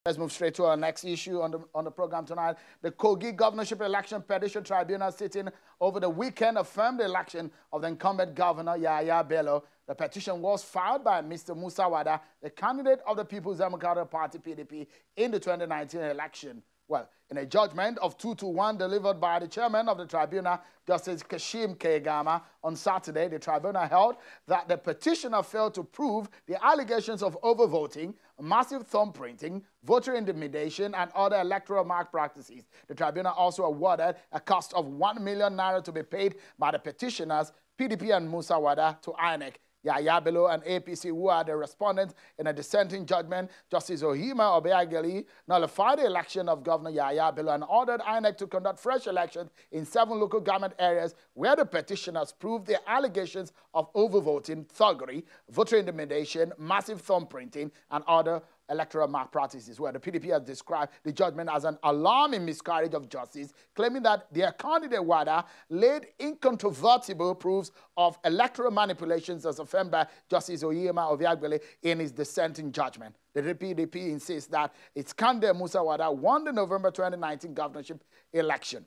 Let's move straight to our next issue on the program tonight. The Kogi Governorship Election Petition Tribunal sitting over the weekend affirmed the election of the incumbent governor, Yahya Bello. The petition was filed by Mr. Musa Wada, the candidate of the People's Democratic Party, PDP, in the 2019 election. Well, in a judgment of 2-1 delivered by the chairman of the tribunal, Justice Kashim Kegama, on Saturday, the tribunal held that the petitioner failed to prove the allegations of overvoting, massive thumb printing, voter intimidation, and other electoral malpractices. The tribunal also awarded a cost of 1 million naira to be paid by the petitioners, PDP and Musa Wada, to INEC. Yahya Bello and APC, who are the respondents in a dissenting judgment, Justice Ohima Obeageli nullified the election of Governor Yahya Bello and ordered INEC to conduct fresh elections in 7 local government areas where the petitioners proved the allegations of overvoting, thuggery, voter intimidation, massive thumb printing, and other electoral malpractices, where the PDP has described the judgment as an alarming miscarriage of justice, claiming that their candidate Wada laid incontrovertible proofs of electoral manipulations as affirmed by Justice Oyema Obiagbele in his dissenting judgment. The PDP insists that its candidate Musa Wada won the November 2019 governorship election.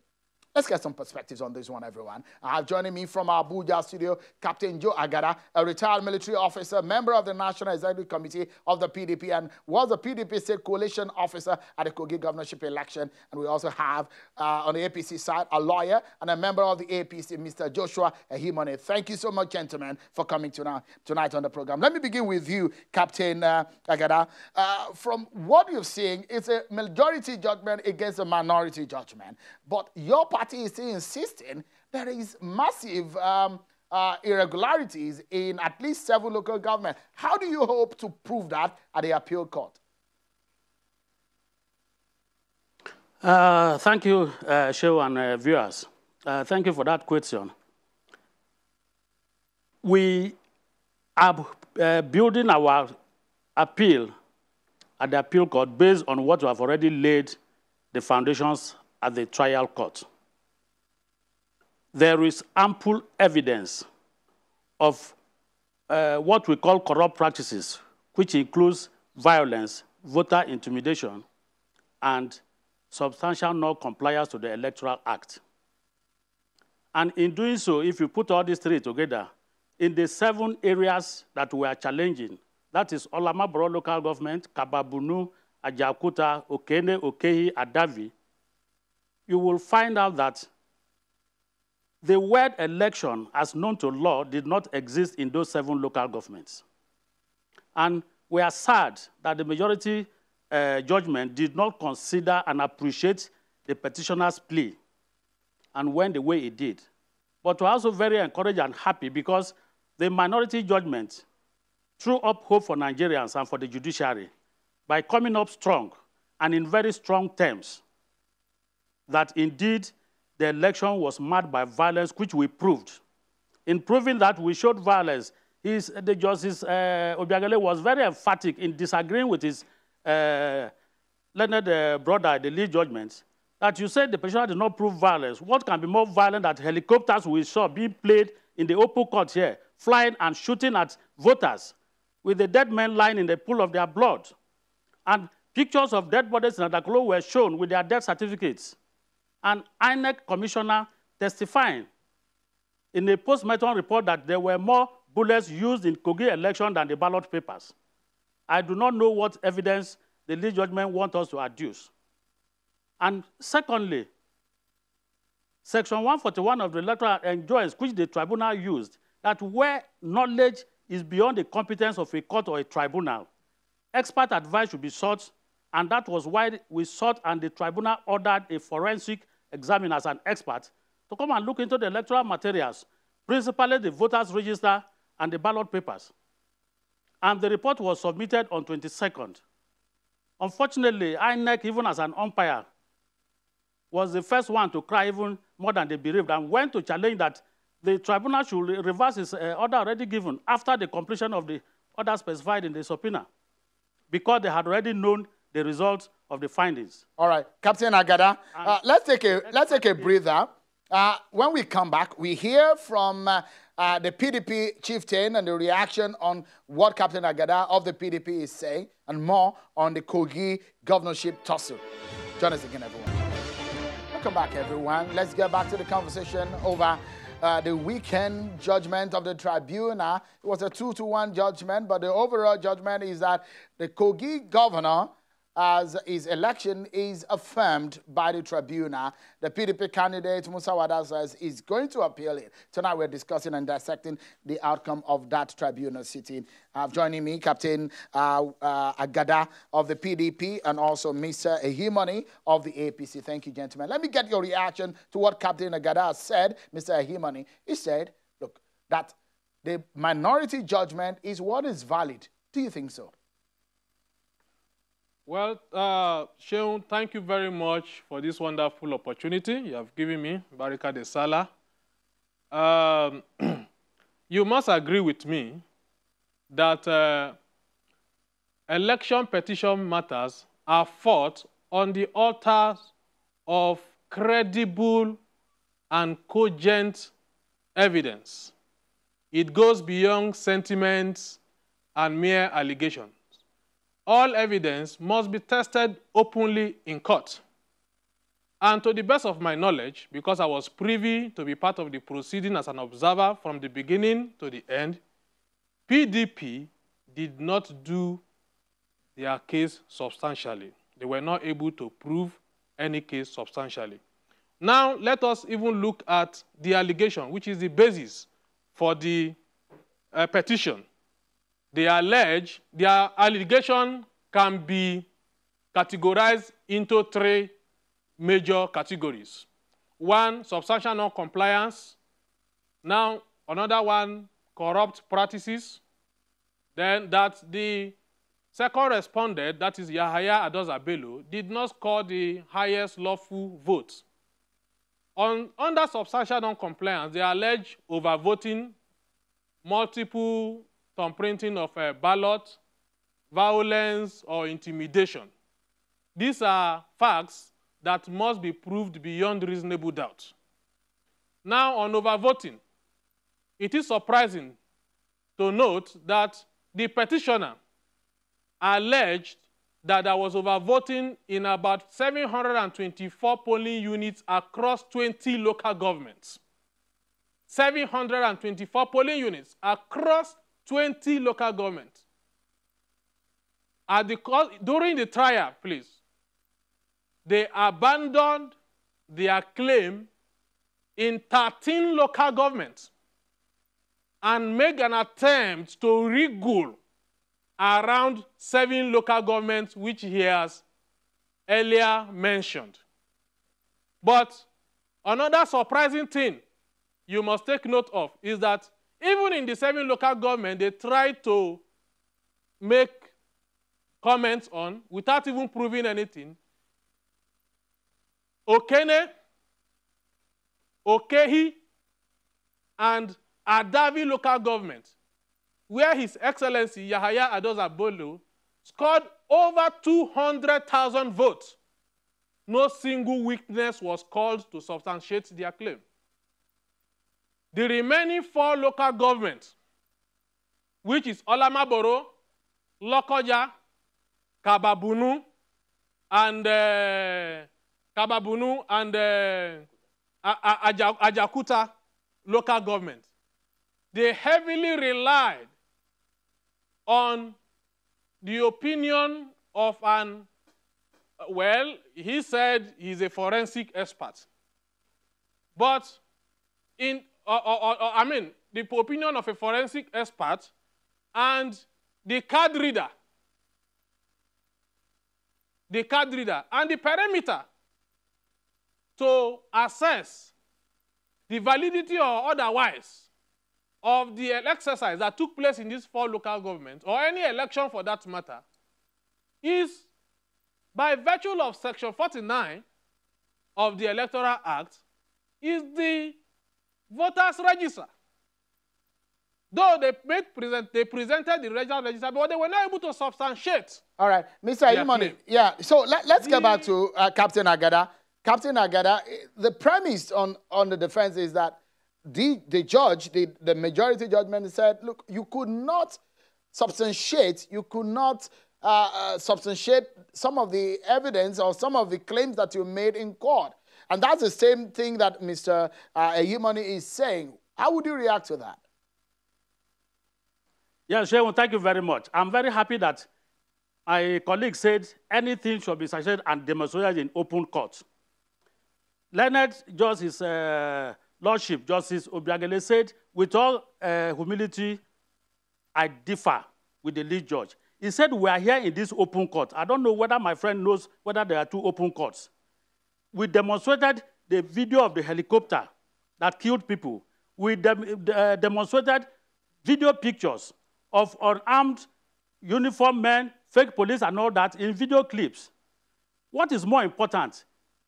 Let's get some perspectives on this one, everyone. I have joining me from our Abuja studio, Captain Joe Agada, a retired military officer, member of the National Executive Committee of the PDP, and was a PDP state coalition officer at the Kogi governorship election. And we also have, on the APC side, a lawyer and a member of the APC, Mr. Joshua Ehimone. Thank you so much, gentlemen, for coming tonight on the program. Let me begin with you, Captain Agada. From what you're seeing, it's a majority judgment against a minority judgment. But your party is still insisting there is massive irregularities in at least 7 local governments. How do you hope to prove that at the appeal court? Thank you, Shew and viewers. Thank you for that question. We are building our appeal at the appeal court based on what we have already laid the foundations at the trial court. There is ample evidence of what we call corrupt practices, which includes violence, voter intimidation, and substantial non-compliance to the Electoral Act. And in doing so, if you put all these 3 together, in the 7 areas that we are challenging, that is Olamaboro local government, Kababunu, Ajakuta, Okene, Okehi, Adavi, you will find out that the word election, as known to law, did not exist in those 7 local governments. And we are sad that the majority judgment did not consider and appreciate the petitioner's plea and went the way it did. But we're also very encouraged and happy because the minority judgment threw up hope for Nigerians and for the judiciary by coming up strong and in very strong terms that indeed the election was marred by violence, which we proved. In proving that we showed violence, the Justice Obiagele was very emphatic in disagreeing with his learned brother, the lead judgment, that you said the petitioner did not prove violence. What can be more violent than helicopters we saw being played in the open court here, flying and shooting at voters with the dead men lying in the pool of their blood? And pictures of dead bodies in Adakolo were shown with their death certificates. And INEC commissioner testifying in a post-mortem report that there were more bullets used in Kogi election than the ballot papers. I do not know what evidence the lead judgment wants us to adduce. And secondly, Section 141 of the Electoral enjoins, which the tribunal used, that where knowledge is beyond the competence of a court or a tribunal, expert advice should be sought, and that was why we sought and the tribunal ordered a forensic examiner as an expert to come and look into the electoral materials, principally the voters' register and the ballot papers. And the report was submitted on 22nd. Unfortunately, INEC, even as an umpire, was the first one to cry even more than the bereaved and went to challenge that the tribunal should reverse its order already given after the completion of the order specified in the subpoena, because they had already known the results of the findings. All right, Captain Agada, let's take a breather. When we come back, we hear from the PDP chieftain and the reaction on what Captain Agada of the PDP is saying, and more on the Kogi governorship tussle. Join us again, everyone. Welcome back, everyone. Let's get back to the conversation over the weekend judgment of the tribunal. It was a 2-1 judgment, but the overall judgment is that the Kogi governor, as his election is affirmed by the tribunal. The PDP candidate, Musa Wada, says is going to appeal it. Tonight we're discussing and dissecting the outcome of that tribunal sitting. Joining me, Captain Agada of the PDP and also Mr. Ehimoni of the APC. Thank you, gentlemen. Let me get your reaction to what Captain Agada has said. Mr. Ehimoni, he said, look, that the minority judgment is what is valid. Do you think so? Well, Sheun, thank you very much for this wonderful opportunity you have given me, Barika de Sala. You must agree with me that election petition matters are fought on the altars of credible and cogent evidence. It goes beyond sentiments and mere allegations. All evidence must be tested openly in court. And to the best of my knowledge, because I was privy to be part of the proceeding as an observer from the beginning to the end, PDP did not do their case substantially. They were not able to prove any case substantially. Now, let us even look at the allegation, which is the basis for the petition. They allege, their allegation can be categorized into 3 major categories. One, substantial non-compliance. Now, another one, corrupt practices. Then that the second respondent, that is Yahaya Adoza Bello, did not score the highest lawful vote. Under substantial non-compliance, they allege overvoting, multiple thumbprinting of a ballot, violence, or intimidation. These are facts that must be proved beyond reasonable doubt. Now, on overvoting, it is surprising to note that the petitioner alleged that there was overvoting in about 724 polling units across 20 local governments. 724 polling units across 20 local governments. During the trial, please, they abandoned their claim in 13 local governments and made an attempt to wriggle around 7 local governments, which he has earlier mentioned. But another surprising thing you must take note of is that even in the 7 local governments, they tried to make comments on, without even proving anything, Okene, Okehi, and Adavi local government, where His Excellency Yahaya Adoza Bello scored over 200,000 votes. No single witness was called to substantiate their claim. The remaining 4 local governments, which is Olamaboro, Lokoja, Kababunu, and Ajakuta local government, they heavily relied on the opinion of an, well, he said he's a forensic expert. But the opinion of a forensic expert and the card reader, and the perimeter to assess the validity or otherwise of the exercise that took place in these 4 local governments, or any election for that matter, is by virtue of Section 49 of the Electoral Act, is the voters' register. Though they presented the regional register, but they were not able to substantiate. All right, Mr. Imoni, yeah, so let's get back to Captain Agada. Captain Agada, the premise on the defense is that the judge, the majority judgment said, look, you could not substantiate, substantiate some of the evidence or some of the claims that you made in court. And that's the same thing that Mr. Ayimoni is saying. How would you react to that? Yes, Shehu, thank you very much. I'm very happy that my colleague said anything should be substantiated and demonstrated in open court. Learned Justice, Lordship Justice Obiagele said, with all humility, I differ with the lead judge. He said, we are here in this open court. I don't know whether my friend knows whether there are two open courts. We demonstrated the video of the helicopter that killed people. We demonstrated video pictures of unarmed uniformed men, fake police and all that in video clips. What is more important,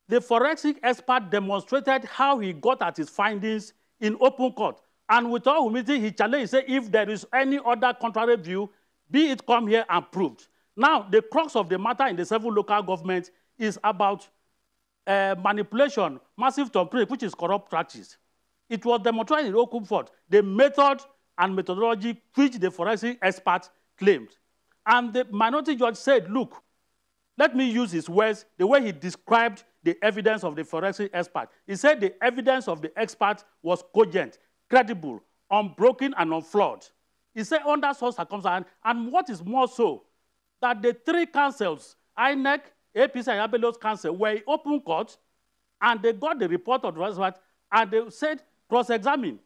the forensic expert demonstrated how he got at his findings in open court. And with all humility, he challenged, he said, if there is any other contrary view, be it come here and proved. Now, the crux of the matter in the 7 local governments is about manipulation, massive tampering, which is corrupt practice. It was demonstrated in open court, the method and methodology which the forensic expert claimed. And the minority judge said, look, let me use his words, the way he described the evidence of the forensic expert. He said the evidence of the expert was cogent, credible, unbroken, and unflawed. He said under such circumstances, and what is more so, that the 3 councils, INEC, APC, and Abelo's council, were in open court, and they got the report of the expert, and they said cross-examine.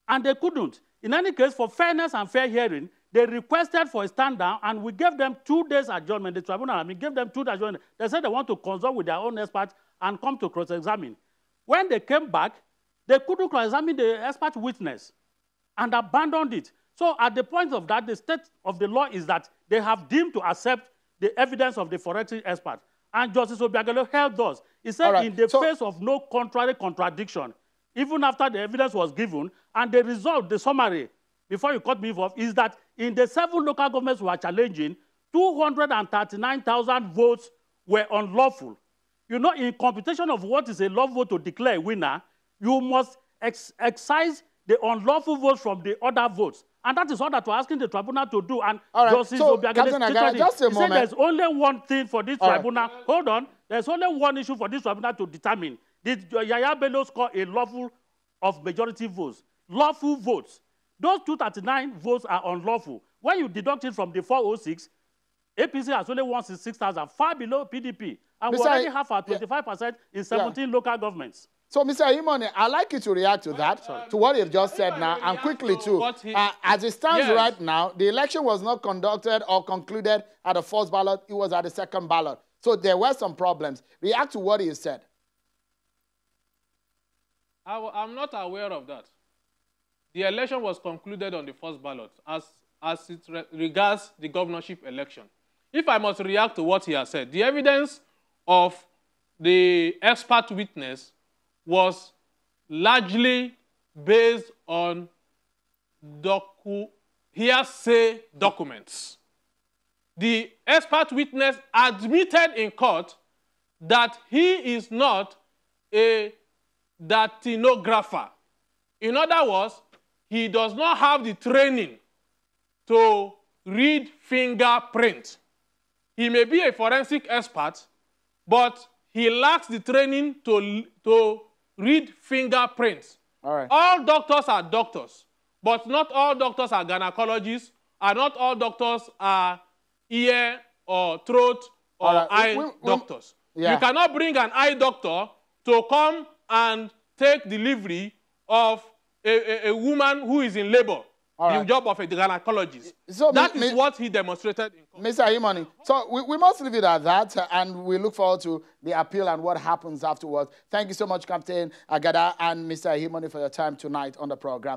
And they couldn't. In any case, for fairness and fair hearing, they requested for a stand-down, and we gave them 2 days adjournment. The tribunal, gave them 2 days adjournment. They said they want to consult with their own experts and come to cross-examine. When they came back, they couldn't cross-examine the expert witness and abandoned it. So at the point of that, the state of the law is that they have deemed to accept the evidence of the forensic expert. And Justice Obiagele held us. He said in the face of no contrary contradiction, even after the evidence was given, and the result, the summary, before you cut me off, is that in the 7 local governments we are challenging, 239,000 votes were unlawful. You know, in computation of what is a lawful vote to declare a winner, you must excise the unlawful votes from the other votes. And that is all that we're asking the tribunal to do. And Justice Obiagele just a moment. Said there's only one thing for this tribunal. Hold on. There's only one issue for this tribunal to determine. Did Yaya Bello score a lawful of majority votes? Lawful votes. Those 239 votes are unlawful. When you deduct it from the 406, APC has only won 66,000, far below PDP. And we already have our 25% in 17 local governments. So, Mr. Ayimoni, I'd like you to react to that, to what you've just said now, and quickly too. As it stands right now, the election was not conducted or concluded at the first ballot. It was at the second ballot. So there were some problems. React to what he said. I'm not aware of that. The election was concluded on the first ballot as it regards the governorship election. If I must react to what he has said, the evidence of the expert witness was largely based on hearsay documents. The expert witness admitted in court that he is not a datilographer. In other words, he does not have the training to read fingerprint. He may be a forensic expert, but he lacks the training to read fingerprints. All doctors are doctors, but not all doctors are gynecologists, and not all doctors are ear or throat or eye doctors. You cannot bring an eye doctor to come and take delivery of a woman who is in labor, the job of a gynecologist. So that is what he demonstrated in court. Mr. Ayimoni, so we must leave it at that, and we look forward to the appeal and what happens afterwards. Thank you so much, Captain Agada and Mr. Ayimoni, for your time tonight on the program.